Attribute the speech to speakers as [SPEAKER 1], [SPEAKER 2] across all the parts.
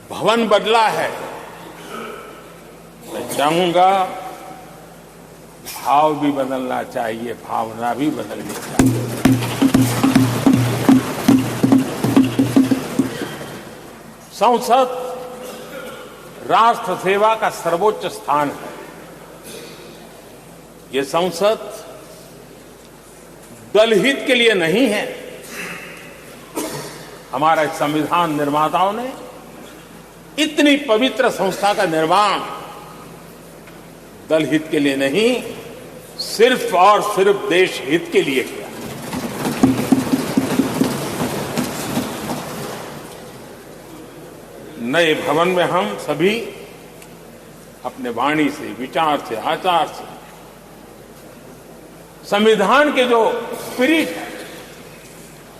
[SPEAKER 1] भवन बदला है, मैं चाहूंगा भाव भी बदलना चाहिए, भावना भी बदलनी चाहिए। संसद राष्ट्र सेवा का सर्वोच्च स्थान है। ये संसद दलहित के लिए नहीं है। हमारे संविधान निर्माताओं ने इतनी पवित्र संस्था का निर्माण दलहित के लिए नहीं, सिर्फ और सिर्फ देश हित के लिए किया। नए भवन में हम सभी अपने वाणी से, विचार से, आचार से संविधान के जो स्पिरिट है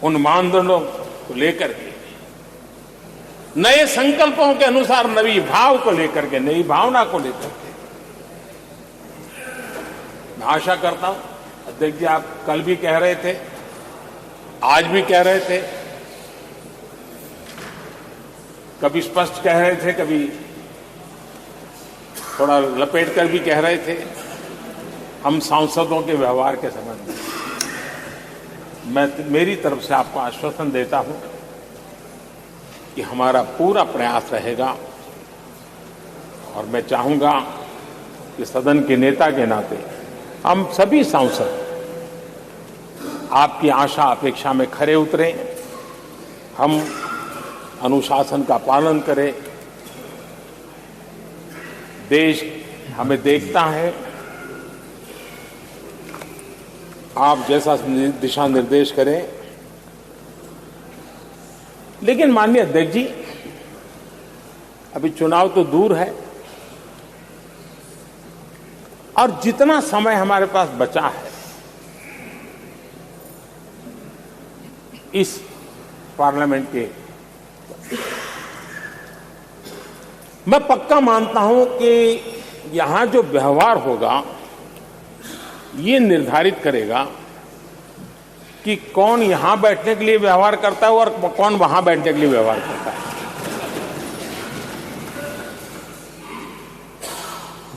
[SPEAKER 1] उन मानदंडों को लेकर के, नए संकल्पों के अनुसार नई भाव को लेकर के, नई भावना को लेकर के मैं आशा करता हूं, अध्यक्ष जी आप कल भी कह रहे थे, आज भी कह रहे थे, कभी स्पष्ट कह रहे थे, कभी थोड़ा लपेट कर भी कह रहे थे, हम सांसदों के व्यवहार के संबंध में मैं मेरी तरफ से आपको आश्वासन देता हूं कि हमारा पूरा प्रयास रहेगा और मैं चाहूंगा कि सदन के नेता के नाते हम सभी सांसद आपकी आशा अपेक्षा में खरे उतरें, हम अनुशासन का पालन करें। देश हमें देखता है, आप जैसा दिशा निर्देश करें। लेकिन माननीय अध्यक्ष जी, अभी चुनाव तो दूर है और जितना समय हमारे पास बचा है इस पार्लियामेंट के, मैं पक्का मानता हूं कि यहां जो व्यवहार होगा ये निर्धारित करेगा कि कौन यहां बैठने के लिए व्यवहार करता है और कौन वहां बैठने के लिए व्यवहार करता है।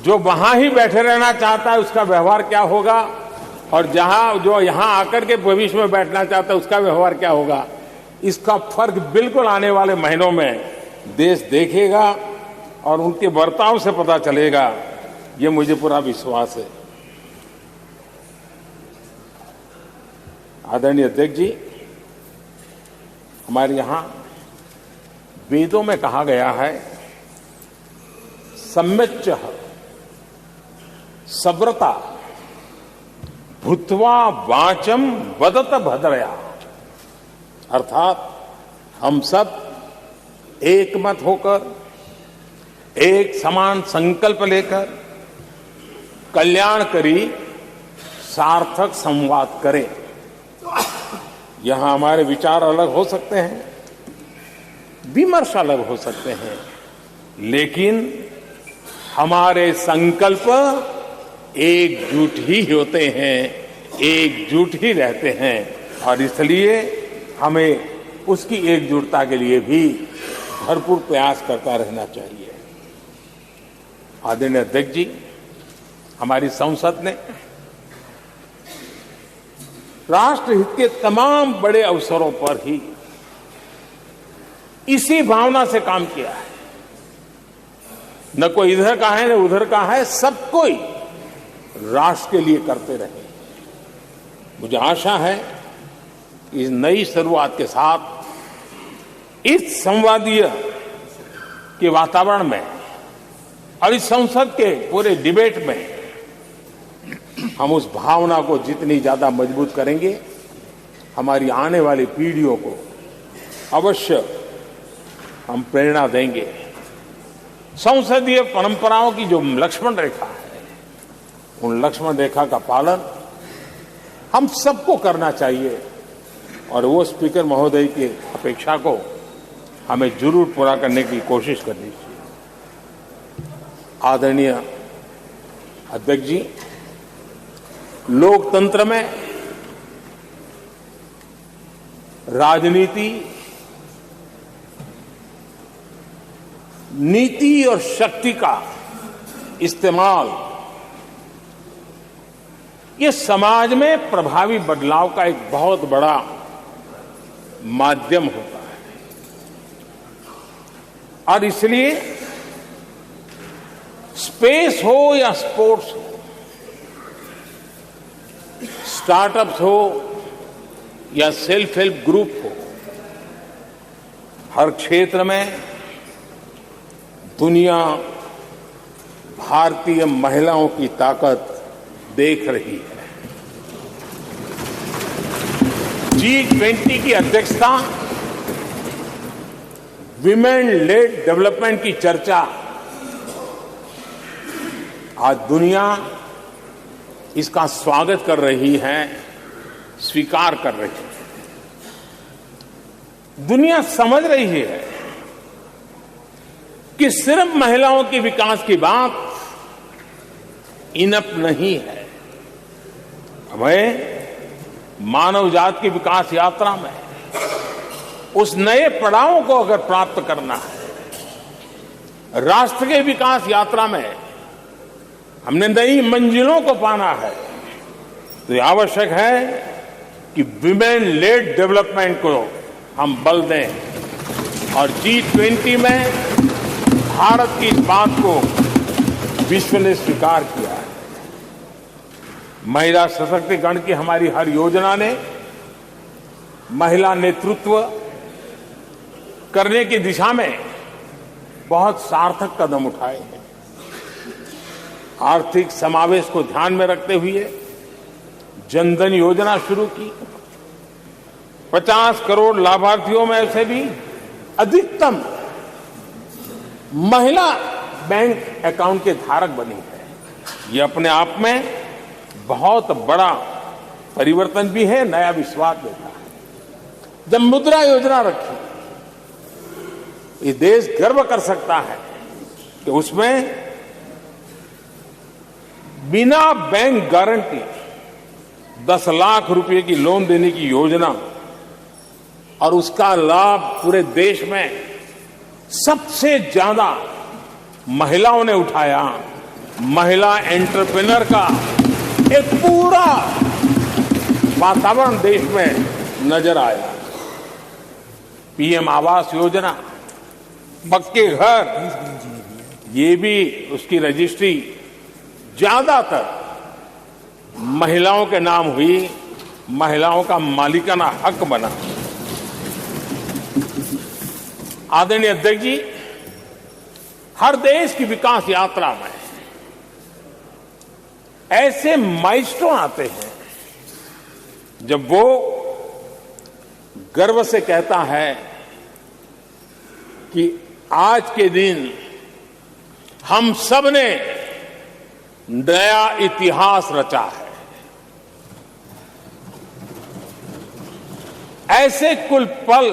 [SPEAKER 1] जो वहां ही बैठे रहना चाहता है उसका व्यवहार क्या होगा, और जो यहां आकर के भविष्य में बैठना चाहता है उसका व्यवहार क्या होगा, इसका फर्क बिल्कुल आने वाले महीनों में देश देखेगा और उनके बर्ताव से पता चलेगा, ये मुझे पूरा विश्वास है। आदरणीय अध्यक्ष जी, हमारे यहां वेदों में कहा गया है, सम्यच्च सब्रता भूत्वा वाचम वदत भद्रया, अर्थात हम सब एक मत होकर, एक समान संकल्प लेकर कल्याणकारी सार्थक संवाद करें। यहां हमारे विचार अलग हो सकते हैं, विमर्श अलग हो सकते हैं, लेकिन हमारे संकल्प एकजुट ही होते हैं, एकजुट ही रहते हैं और इसलिए हमें उसकी एकजुटता के लिए भी भरपूर प्रयास करता रहना चाहिए। आदरणीय अध्यक्ष जी, हमारी संसद ने राष्ट्रहित के तमाम बड़े अवसरों पर ही इसी भावना से काम किया है। न कोई इधर का है न उधर का है, सब कोई राष्ट्र के लिए करते रहे। मुझे आशा है कि इस नई शुरुआत के साथ इस संवादीय के वातावरण में और इस संसद के पूरे डिबेट में हम उस भावना को जितनी ज्यादा मजबूत करेंगे, हमारी आने वाली पीढ़ियों को अवश्य हम प्रेरणा देंगे। संसदीय परंपराओं की जो लक्ष्मण रेखा है, उन लक्ष्मण रेखा का पालन हम सबको करना चाहिए और वो स्पीकर महोदय की अपेक्षा को हमें जरूर पूरा करने की कोशिश करनी चाहिए। आदरणीय अध्यक्ष जी, लोकतंत्र में राजनीति नीति और शक्ति का इस्तेमाल ये समाज में प्रभावी बदलाव का एक बहुत बड़ा माध्यम होता है। और इसलिए स्पेस हो या स्पोर्ट्स हो, स्टार्टअप्स हो या सेल्फ हेल्प ग्रुप हो, हर क्षेत्र में दुनिया भारतीय महिलाओं की ताकत देख रही है। G20 की अध्यक्षता, विमेन लेड डेवलपमेंट की चर्चा, आज दुनिया इसका स्वागत कर रही है, स्वीकार कर रही है। दुनिया समझ रही है कि सिर्फ महिलाओं के विकास की बात इनफ नहीं है। हमें मानव जाति की विकास यात्रा में उस नए पड़ाव को अगर प्राप्त करना है, राष्ट्र के विकास यात्रा में हमने नई मंजिलों को पाना है, तो ये आवश्यक है कि विमेन लेड डेवलपमेंट को हम बल दें। और G20 में भारत की इस बात को विश्व ने स्वीकार किया है। महिला सशक्तिकरण की हमारी हर योजना ने महिला नेतृत्व करने की दिशा में बहुत सार्थक कदम उठाए हैं। आर्थिक समावेश को ध्यान में रखते हुए जनधन योजना शुरू की। 50 करोड़ लाभार्थियों में से भी अधिकतम महिला बैंक अकाउंट के धारक बनी है। ये अपने आप में बहुत बड़ा परिवर्तन भी है, नया विश्वास देता है। जब मुद्रा योजना रखी, ये देश गर्व कर सकता है कि उसमें बिना बैंक गारंटी 10 लाख रुपए की लोन देने की योजना, और उसका लाभ पूरे देश में सबसे ज्यादा महिलाओं ने उठाया। महिला एंटरप्रेन्योर का एक पूरा वातावरण देश में नजर आया। पीएम आवास योजना, पक्के घर, ये भी उसकी रजिस्ट्री ज्यादातर महिलाओं के नाम हुई, महिलाओं का मालिकाना हक बना। आदरणीय अध्यक्ष जी, हर देश की विकास यात्रा में ऐसे माइलस्टोन आते हैं जब वो गर्व से कहता है कि आज के दिन हम सब ने नया इतिहास रचा है। ऐसे कुल पल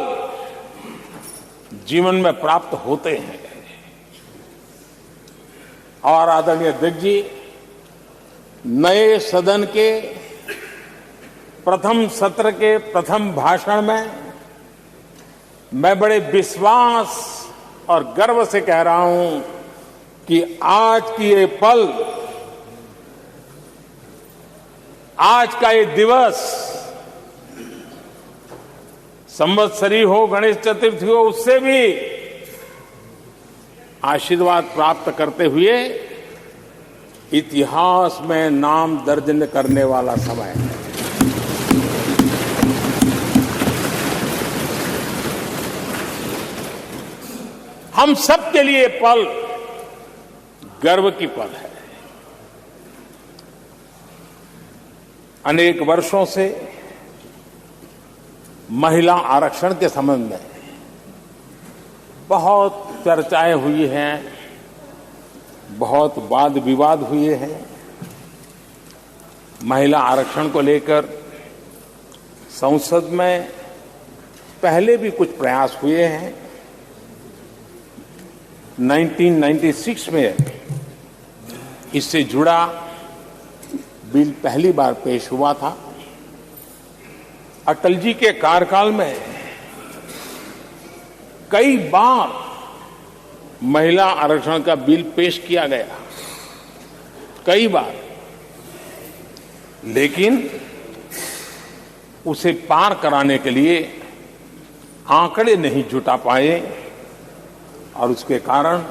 [SPEAKER 1] जीवन में प्राप्त होते हैं। और आदरणीय अध्यक्ष जी, नए सदन के प्रथम सत्र के प्रथम भाषण में मैं बड़े विश्वास और गर्व से कह रहा हूं कि आज की ये पल, आज का ये दिवस, संवत्सरी हो, गणेश चतुर्थी हो, उससे भी आशीर्वाद प्राप्त करते हुए इतिहास में नाम दर्ज करने वाला समय है। हम सब के लिए पल गर्व की पल है। अनेक वर्षों से महिला आरक्षण के संबंध में बहुत चर्चाएं हुई हैं, बहुत वाद विवाद हुए हैं। महिला आरक्षण को लेकर संसद में पहले भी कुछ प्रयास हुए हैं। 1996 में इससे जुड़ा बिल पहली बार पेश हुआ था। अटल जी के कार्यकाल में कई बार महिला आरक्षण का बिल पेश किया गया कई बार, लेकिन उसे पार कराने के लिए आंकड़े नहीं जुटा पाए और उसके कारण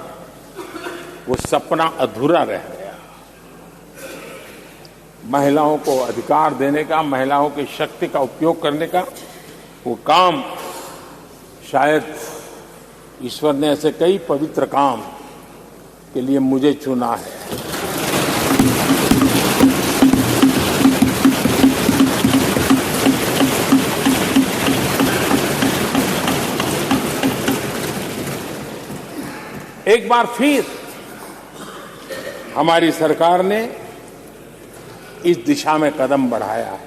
[SPEAKER 1] वो सपना अधूरा रह गया। महिलाओं को अधिकार देने का, महिलाओं की शक्ति का उपयोग करने का वो काम, शायद ईश्वर ने ऐसे कई पवित्र काम के लिए मुझे चुना है। एक बार फिर हमारी सरकार ने इस दिशा में कदम बढ़ाया है।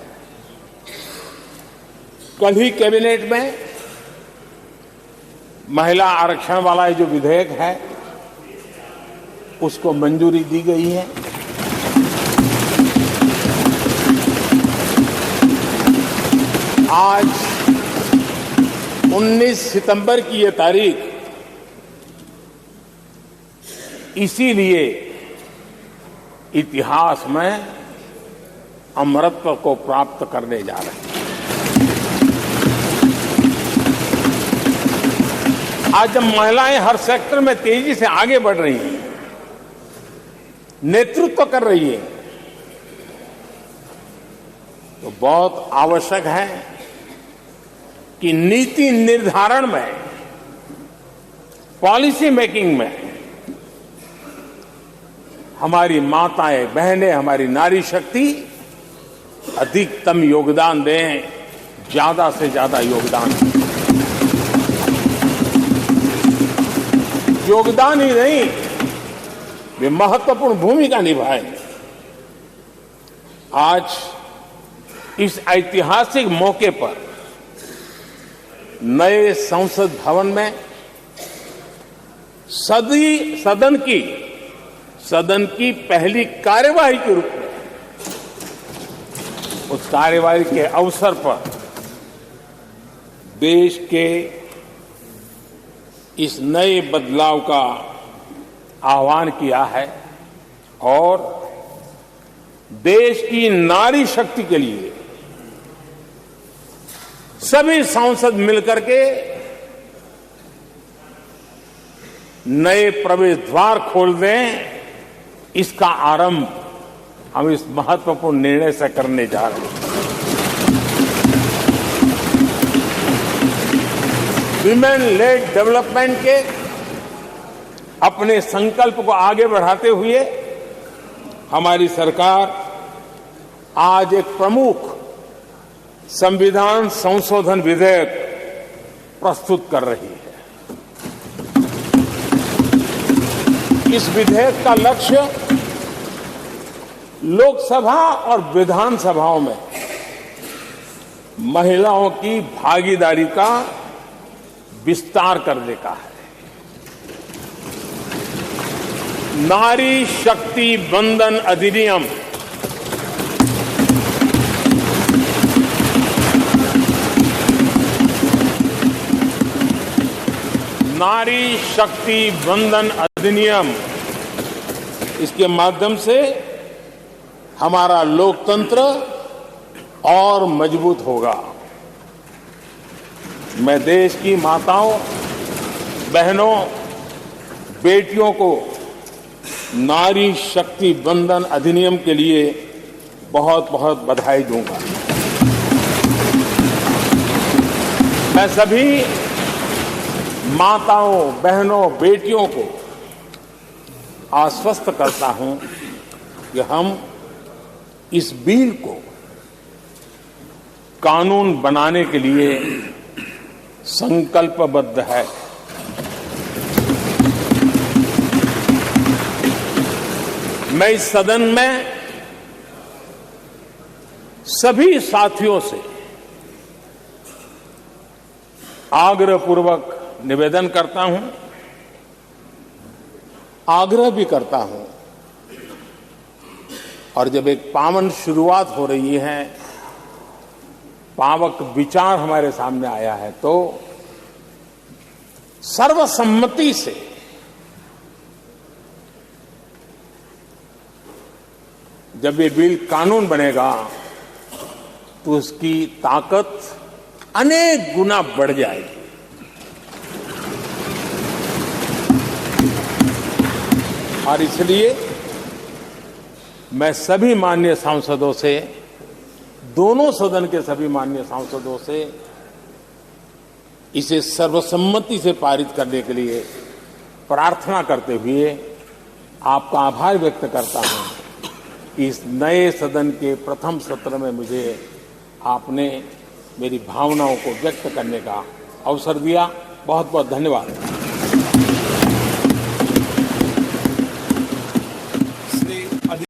[SPEAKER 1] कल ही कैबिनेट में महिला आरक्षण वाला जो विधेयक है उसको मंजूरी दी गई है। आज 19 सितंबर की ये तारीख इसीलिए इतिहास में अमरत्व को प्राप्त करने जा रहे हैं। आज जब महिलाएं हर सेक्टर में तेजी से आगे बढ़ रही हैं, नेतृत्व कर रही है, तो बहुत आवश्यक है कि नीति निर्धारण में, पॉलिसी मेकिंग में हमारी माताएं, बहनें, हमारी नारी शक्ति अधिकतम योगदान दें, ज्यादा से ज्यादा योगदान दें। योगदान ही नहीं, वे महत्वपूर्ण भूमिका निभाएं। आज इस ऐतिहासिक मौके पर नए संसद भवन में सदन की पहली कार्यवाही के रूप में, उस कार्यवाही के अवसर पर देश के इस नए बदलाव का आह्वान किया है और देश की नारी शक्ति के लिए सभी सांसद मिलकर के नए प्रवेश द्वार खोल दें। इसका आरंभ हम इस महत्वपूर्ण निर्णय से करने जा रहे हैं। विमेन लेड डेवलपमेंट के अपने संकल्प को आगे बढ़ाते हुए हमारी सरकार आज एक प्रमुख संविधान संशोधन विधेयक प्रस्तुत कर रही है। इस विधेयक का लक्ष्य लोकसभा और विधानसभाओं में महिलाओं की भागीदारी का विस्तार करने का है। नारी शक्ति वंदन अधिनियम नारी शक्ति वंदन अधिनियम, इसके माध्यम से हमारा लोकतंत्र और मजबूत होगा। मैं देश की माताओं, बहनों, बेटियों को नारी शक्ति वंदन अधिनियम के लिए बहुत बहुत बधाई दूंगा। मैं सभी माताओं, बहनों, बेटियों को आश्वस्त करता हूं कि हम इस बिल को कानून बनाने के लिए संकल्पबद्ध है। मैं इस सदन में सभी साथियों से आग्रहपूर्वक निवेदन करता हूं, आग्रह भी करता हूं, और जब एक पावन शुरुआत हो रही है, पावक विचार हमारे सामने आया है, तो सर्वसम्मति से जब ये बिल कानून बनेगा तो उसकी ताकत अनेक गुना बढ़ जाएगी। और इसलिए मैं सभी माननीय सांसदों से, दोनों सदन के सभी माननीय सांसदों से इसे सर्वसम्मति से पारित करने के लिए प्रार्थना करते हुए आपका आभार व्यक्त करता हूं कि इस नए सदन के प्रथम सत्र में मुझे आपने मेरी भावनाओं को व्यक्त करने का अवसर दिया। बहुत बहुत धन्यवाद।